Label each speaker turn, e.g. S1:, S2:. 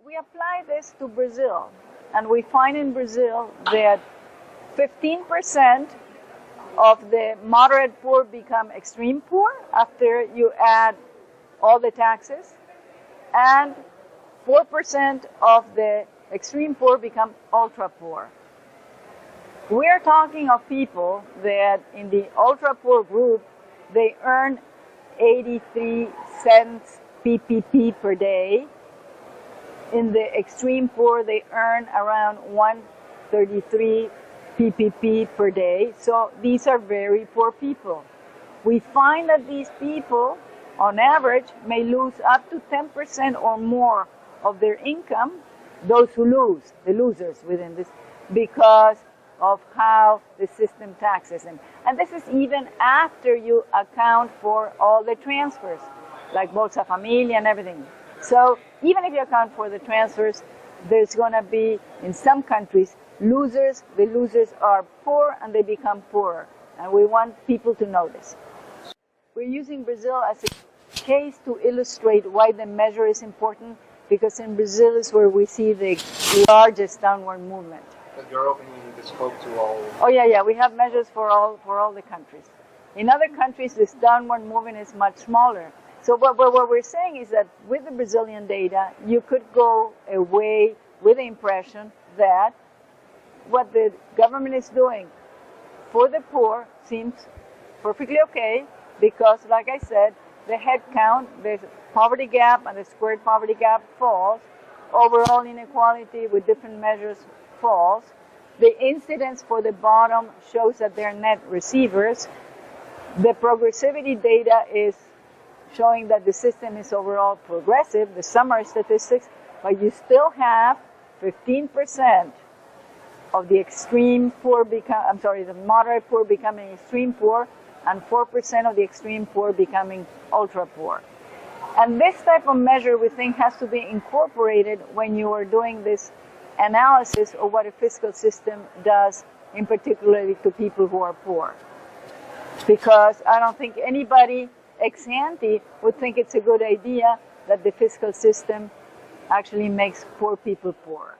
S1: we apply this to Brazil, and we find in Brazil that 15% of the moderate poor become extreme poor after you add all the taxes, and 4% of the extreme poor become ultra poor. We're talking of people that in the ultra poor group, they earn 83 cents PPP per day. In the extreme poor, they earn around 133 PPP per day. So these are very poor people. We find that these people, on average, may lose up to 10% or more of their income, those who lose, the losers within this, because of how the system taxes them. And this is even after you account for all the transfers, like Bolsa Familia and everything. So even if you account for the transfers, there's going to be, in some countries, losers. The losers are poor and they become poorer. And we want people to know this. We're using Brazil as a case to illustrate why the measure is important, because in Brazil is where we see the largest downward movement.
S2: But you're opening the scope to all.
S1: Oh yeah, we have measures for all the countries. In other countries, this downward movement is much smaller. So what we're saying is that with the Brazilian data, you could go away with the impression that what the government is doing for the poor seems perfectly okay, because, like I said, the head count, the poverty gap and the squared poverty gap falls. Overall inequality with different measures falls. The incidence for the bottom shows that they're net receivers. The progressivity data is showing that the system is overall progressive, the summary statistics, but you still have 15% of the extreme poor the moderate poor becoming extreme poor, and 4% of the extreme poor becoming ultra poor. And this type of measure, we think, has to be incorporated when you are doing this analysis of what a fiscal system does, in particularly to people who are poor. Because I don't think anybody ex ante would think it's a good idea that the fiscal system actually makes poor people poorer.